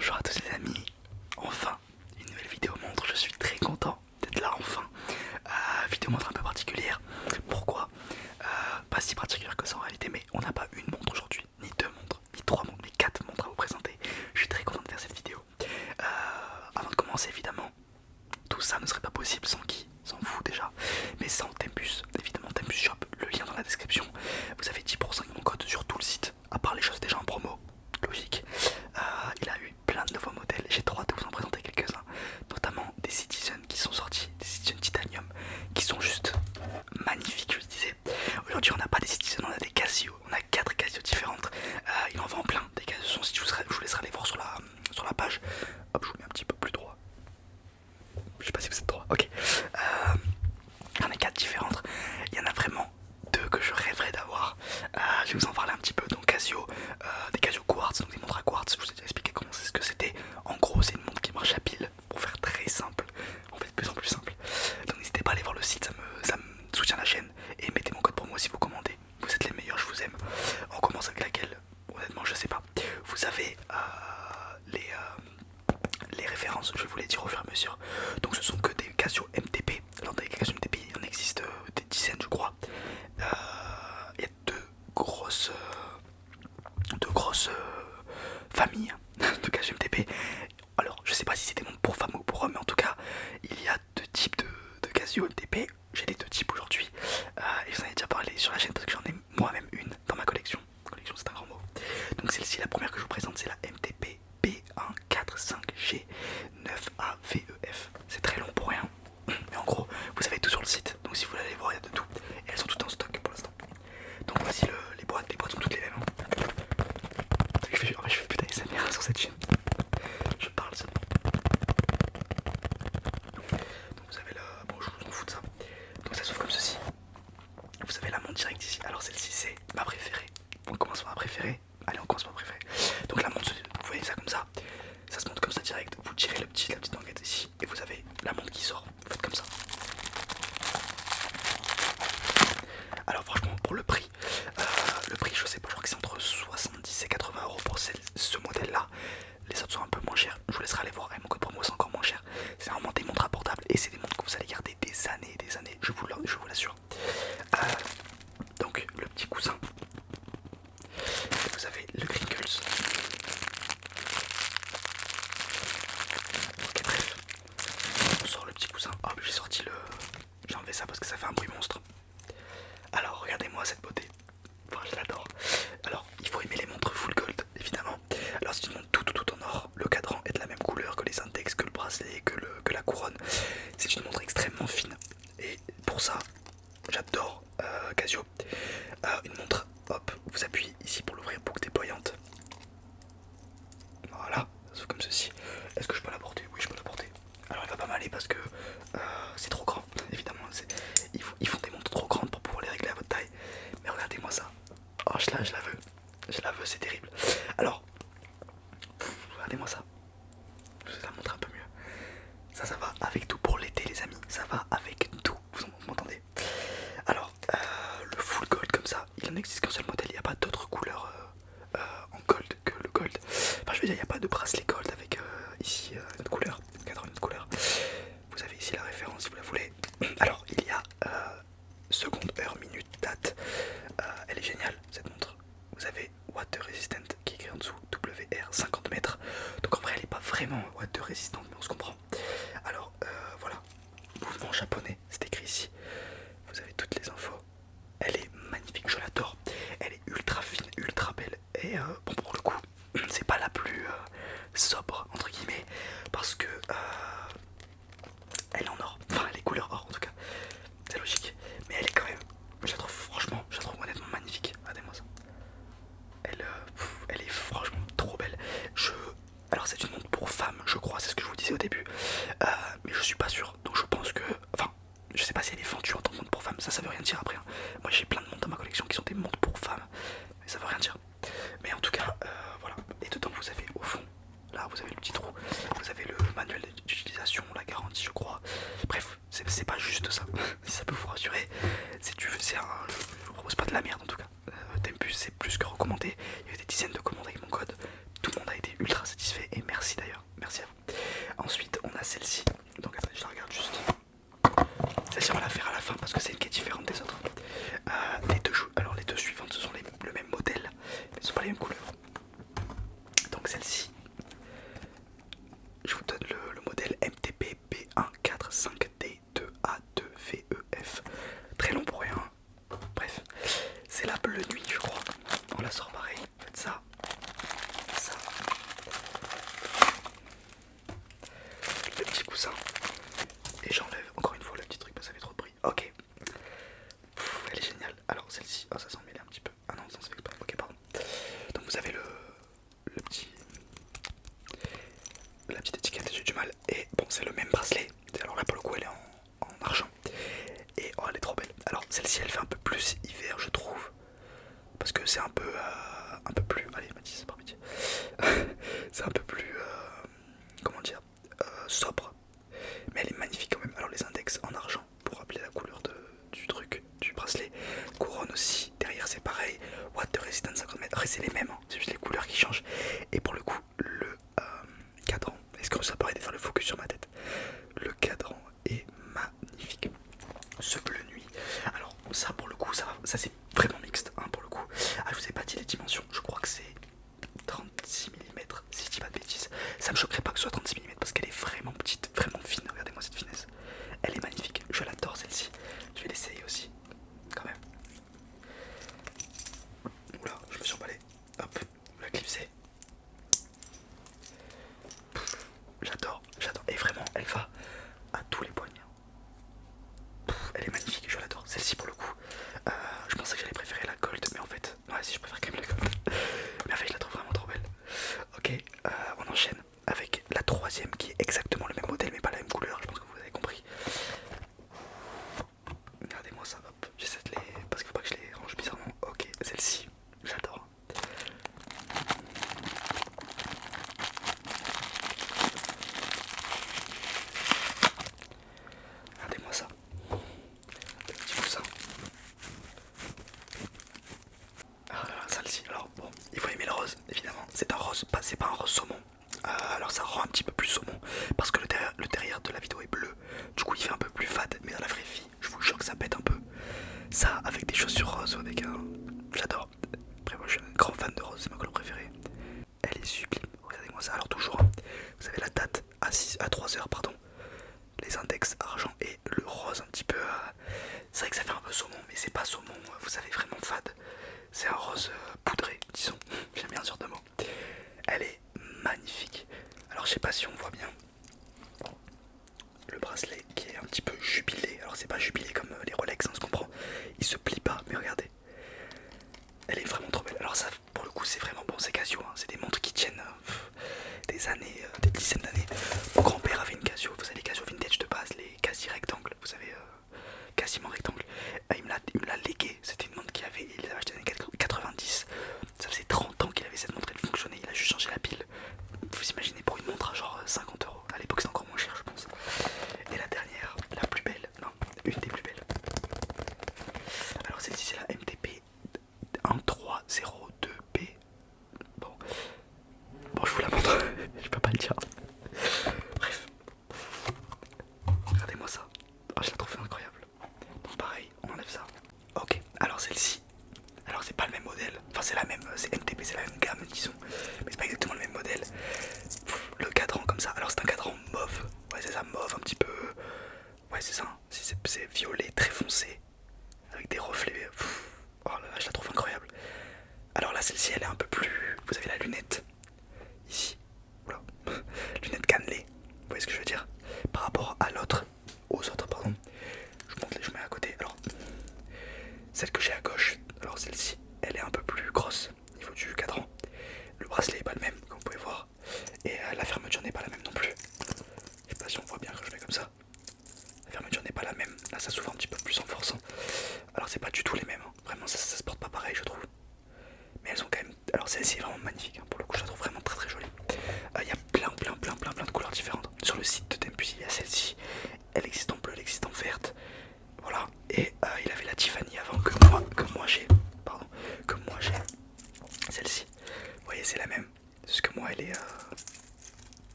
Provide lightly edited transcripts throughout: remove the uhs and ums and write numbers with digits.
Bonjour à tous les amis, enfin une nouvelle vidéo montre, je suis très content d'être là enfin. Vidéo montre un peu particulière, pourquoi pas si particulière que ça en réalité, mais on n'a pas une montre aujourd'hui, ni deux montres, ni trois montres, mais quatre montres à vous présenter. Je suis très content de faire cette vidéo. Avant de commencer évidemment, tout ça ne serait pas possible sans qui? Sans vous déjà, mais sans Tempus, évidemment Tempus Shop, le lien dans la description. Vous avez 10% de mon code sur tout le site, à part les choses déjà en promo, logique. Il a eu plein de nouveaux modèles, j'ai trop hâte de vous en présenter quelques-uns, notamment des Citizen qui sont sortis, des Citizen Titanium qui sont juste magnifiques, je le disais. Aujourd'hui on n'a pas des Citizen, on a des Casio, on a 4 Casio différentes, il en vend plein, des Casio sont, si je vous laisserai aller voir sur la page. Hop, je vous mets un petit peu plus droit, je sais pas si vous êtes droit, ok. Il y en a 4 différentes, il y en a vraiment deux que je rêverais d'avoir. Je vais vous en parler un petit peu. Donc Casio, des Casio Quartz, donc des montres à quartz. Je vous ai déjà expliqué comment c'est, ce que c'était. En gros c'est une montre qui marche à pile, pour faire très simple, en fait de plus en plus simple. Donc n'hésitez pas à aller voir le site, ça me soutient la chaîne. Et mettez mon code promo si vous commandez, vous êtes les meilleurs, je vous aime. On commence avec laquelle? Honnêtement je sais pas. Vous avez les références, je vais vous les dire au fur et à mesure. Donc ce sont que des Casio MTP. Alors dans les Casio MTP il en existe des dizaines je crois. Il y a deux grosses familles de Casio MTP. Alors je sais pas si c'est des montres pour femmes ou pour hommes, mais en tout cas il y a deux types de Casio MTP. J'ai les deux types aujourd'hui et je vous en ai déjà parlé sur la chaîne parce que j'en ai moi-même une dans ma collection. Collection c'est un grand mot. Donc celle-ci, la première que je vous présente, c'est la MTP B145G9AVEF. C'est très long pour rien, mais en gros vous avez tout sur le site, donc si vous voulez aller voir il y a de tout et elles sont toutes en stock pour l'instant. Donc voici les boîtes sont toutes les mêmes. Je fais putain ASMR sur cette chaîne, je parle seulement. Donc vous avez bon je vous en fous de ça. Donc ça s'ouvre comme ceci. Vous avez la montre directe ici. Alors celle-ci c'est ma préférée. On commence par ma préférée. Allez on commence par ma préférée. Donc la montre, vous voyez ça comme ça. Ça se monte comme ça direct. Vous tirez la petite languette ici et vous avez la montre qui sort. Vous faites comme ça. Alors franchement pour le prix je sais pas, je crois que c'est entre 70 et 80 euros pour ce modèle là. Les autres sont un peu moins chers, je vous laisserai aller voir, et mon code promo c'est encore moins cher. C'est vraiment des montres apportables et c'est des montres que vous allez garder des années et des années, je vous l'assure. Donc le petit coussin, vous avez le Crinkles. Ok bref, on sort le petit coussin. Oh mais j'ai enlevé ça parce que ça fait un bruit monstre. Alors regardez-moi cette beauté, enfin je l'adore. Alors il faut aimer les montres full gold évidemment. Alors c'est une montre tout en or, le cadran est de la même couleur que les index, que le bracelet, que la couronne. C'est une montre extrêmement fine et pour ça j'adore Casio. Une montre, hop, vous appuyez ici pour l'ouvrir, boucle déployante. Voilà, c'est comme ceci. Est-ce que je peux la porter? Oui je peux la porter. Alors elle va pas m'aller parce que c'est trop grand, évidemment. Ils font des montres trop grandes pour pouvoir les régler à votre taille. Mais regardez-moi ça. Oh je la veux, c'est terrible. Alors, regardez-moi ça. Je vais la montrer un peu mieux. Ça va avec tout pour l'été les amis. Ça va avec tout, vous m'entendez? Alors, le full gold comme ça, il en existe qu'un seul modèle. Il n'y a pas d'autres couleurs en gold que le gold. Enfin je veux dire, il n'y a pas de bracelet gold avec ici notre couleur, cadran une autre couleur. Vous avez ici la référence si vous la voulez. Alors il y a seconde, heure, minute, date. Elle est géniale cette montre. Vous avez water resistant qui est écrit en dessous, WR 50 mètres. Donc en vrai elle n'est pas vraiment water résistante mais on se comprend. Alors voilà, mouvement japonais, c'est écrit ici. Vous avez toutes les infos. Elle est magnifique, je l'adore. Elle est ultra fine, ultra belle. Et bon pour le coup, c'est pas la plus sobre entre guillemets parce que elle est en or. Enfin elle est couleur or en tout cas. C'est logique. Mais elle est quand même, je la trouve franchement, je la trouve honnêtement magnifique. Regardez-moi ça. Elle est franchement trop belle. Alors c'est une montre pour femmes je crois, c'est ce que je vous disais au début. Mais je suis pas sûr. Donc je pense que, enfin je sais pas si elle est vendue en tant que montre pour femmes. Ça veut rien dire après hein. Moi j'ai plein de montres dans ma collection qui sont des montres pour femmes, mais ça veut rien dire. Mais en tout cas voilà. Et dedans vous avez au fond, là vous avez le petit trou, vous avez le manuel d'utilisation, la garantie je crois. Bref, c'est pas juste ça. Si ça peut vous rassurer, je propose pas de la merde en tout cas. Tempus c'est plus que recommandé. Il y avait des dizaines de commandes avec mon code. Tout le monde a été ultra satisfait et merci Donc celle-ci, je vous donne le modèle MTP B145D2A2VEF. Très long pour rien. Bref, c'est la bleue nuit je crois. On la sort pareil. Faites ça. Ça. Le petit coussin. Et j'enlève encore une fois le petit truc parce que ça fait trop de bruit. Ok. Elle est géniale. Alors celle-ci, oh ça s'en mêle un petit peu. Ah non, ça se fait pas. Ok, pardon. Donc vous avez le petit, la petite étiquette, j'ai du mal. Et bon, c'est le même bracelet. Alors là pour le coup elle est en argent. Et oh elle est trop belle. Alors celle-ci elle fait un peu plus hiver je trouve. Parce que c'est un peu plus. Allez Mathis, par pitié. C'est un peu plus comment dire sobre. Mais elle est magnifique quand même. Alors les index en argent pour rappeler la couleur du truc, du bracelet. Couronne aussi, derrière c'est pareil. Watt de résistance 50 mètres. Après c'est les mêmes, hein. C'est juste les couleurs qui changent. Et pour le coup, le cadran, est-ce que ça paraît de faire le focus sur ma tête? Le cadran est magnifique. Ce bleu nuit. Alors ça pour le coup, ça c'est vraiment mixte hein, pour le coup. Ah je vous ai pas dit les dimensions, je crois que c'est 36 mm si je dis pas de bêtises. Ça me choquerait pas que ce soit 36 mm parce qu'elle est vraiment petite, vraiment fine. Regardez-moi cette finesse. Elle est magnifique, je l'adore celle-ci. Je vais l'essayer aussi, quand même. Oula, je me suis emballé. Hop, la clipser. J'adore, j'adore. Et vraiment, elle va à tous les poignets. Elle est magnifique, je l'adore. Celle-ci pour le coup, je pensais que j'allais préférer la gold, mais en fait, ouais, si je préfère quand même la gold. Mais en fait, je la trouve vraiment trop belle. Ok, on enchaîne avec la troisième qui est exactement le même modèle, mais pas la même couleur. Je pense que vous avez compris. Regardez-moi ça, hop. J'essaie de les. Parce qu'il faut pas que je les range bizarrement. Ok, celle-ci, j'adore. Regardez-moi ça. Le petit coussin. Ah là là, celle-ci. Alors bon, il faut aimer le rose, évidemment. C'est un rose, c'est pas un rose saumon. Alors ça rend un petit peu plus saumon parce que le derrière de la vidéo est bleu. Du coup il fait un peu plus fade, mais dans la vraie vie, je vous jure que ça pète un peu. Ça avec des chaussures roses ou avec un... J'adore. Après moi je suis un grand fan de rose, c'est ma couleur préférée. Elle est sublime, regardez-moi ça. Alors toujours, vous avez la date à 3 heures, pardon. Les index argent et le rose un petit peu... C'est vrai que ça fait un peu saumon, mais c'est pas saumon, vous savez, vraiment fade. C'est un rose poudré, disons. J'aime bien ce genre de mot. Elle est magnifique. Alors je sais pas si on voit bien le bracelet qui est un petit peu jubilé. Alors c'est pas jubilé comme les Rolex, on se comprend. Il se plie pas, mais regardez. Elle est vraiment trop belle. Alors ça pour le coup c'est vraiment bon, c'est Casio, hein. C'est des montres qui tiennent des années, des dizaines d'années. Mon grand-père avait une Casio, vous savez les Casio vintage de base, les quasi rectangles, vous savez, quasiment rectangles. Il me l'a légué, c'était une montre qu'il avait, il l'avait acheté dans les années 90. Ça faisait 30 ans qu'il avait cette montre, elle fonctionnait, il a juste changé la pile. Vous imaginez pour une montre à genre 50 €. À l'époque c'était encore moins cher je pense. Et la dernière, la plus belle, non, une des plus belles. Alors celle-ci c'est la MTP 1302B. Bon, je vous la montre, je peux pas le dire. Bref, regardez-moi ça. Oh, je la trouve incroyable. Donc pareil, on enlève ça. Ok, alors celle-ci. Alors c'est pas le même modèle, enfin c'est la même, c'est MTP, c'est la même gamme disons, mais c'est pas exactement le même modèle. Le cadran comme ça, alors c'est un cadran mauve, ouais c'est ça, mauve un petit peu, ouais c'est ça, c'est violet très foncé, avec des reflets, oh là là je la trouve incroyable. Alors là celle-ci elle est un peu plus, vous avez la lunette, ici, oula, lunette cannelée, vous voyez ce que je veux dire, par rapport à l'autre, aux autres pardon, je mets à côté, alors celle que j'ai à gauche, alors celle-ci, elle est un peu plus grosse au niveau du cadran. Le bracelet est pas le même, comme vous pouvez voir. Et la fermeture n'est pas la même non plus. Je sais pas si on voit bien quand je mets comme ça. La fermeture n'est pas la même. Là ça s'ouvre un petit peu plus en forçant. Alors c'est pas du tout les mêmes, hein. Vraiment ça se porte pas pareil je trouve. Mais elles sont quand même... Alors celle-ci est vraiment magnifique, hein. Pour le coup je la trouve vraiment très très jolie. Il y a plein de couleurs différentes. Sur le site de Tempus il y a celle-ci. Elle existe en bleu, elle existe en verte. Voilà, et il avait la Tiffany avant que moi j'ai, pardon, que moi j'ai celle-ci. Vous voyez, c'est la même, parce que moi elle est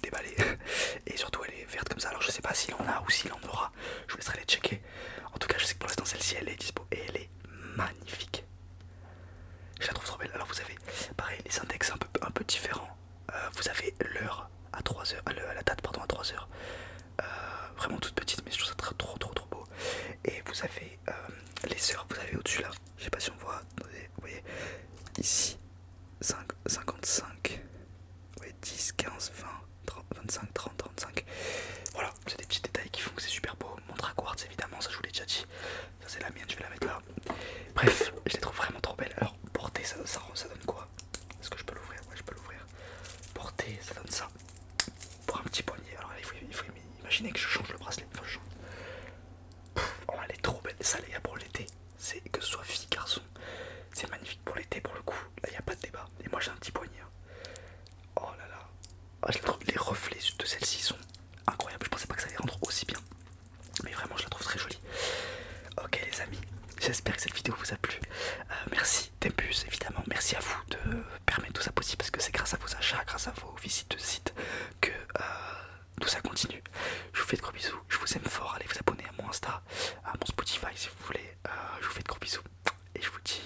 déballée et surtout elle est verte comme ça. Alors je sais pas s'il en a ou s'il en aura, je vous laisserai les checker. En tout cas, je sais que pour l'instant celle-ci elle est dispo et elle est magnifique. Je la trouve trop belle. Alors vous avez pareil les index un peu différents. et l'heure à 3h, à la date pardon à 3h. Vraiment toute petite, mais je trouve ça trop beau. Et vous avez les heures, vous avez au-dessus là, je sais pas si on voit, attendez, vous voyez, ici, 5, 55, ouais, 10, 15, 20, 30, 25, 30, 35. Voilà, c'est des petits détails qui font que c'est super beau. Montre à quartz évidemment, ça je vous l'ai déjà dit. Ça c'est la mienne, je vais la mettre là. Bref, je les trouve vraiment trop belles. Alors, portée, ça donne quoi? Est-ce que je peux l'ouvrir? Ouais, je peux l'ouvrir. Portée, ça donne ça. Pour un petit poignet. Alors là, il faut imaginer que je change le bracelet. Enfin, je change. Oh, elle est trop belle. Ça, les gars, pour l'été, c'est que ce soit fille, garçon, c'est magnifique pour l'été, pour le coup. Là, il n'y a pas de débat. Et moi, j'ai un petit poignet. Hein. Oh là là. Oh, je la trouve, les reflets de celle-ci sont incroyables. Je pensais pas que ça allait rendre aussi bien. Mais vraiment, je la trouve très jolie. Ok, les amis. J'espère que cette vidéo vous a plu. Merci Tempus, évidemment. Merci à vous de permettre tout ça possible parce que c'est grâce à vos achats, grâce à vos visites de site que tout ça continue. Je vous fais de gros bisous. Je vous aime fort. Allez vous abonner à mon Insta, à mon Spotify si vous voulez. Je vous fais de gros bisous et je vous dis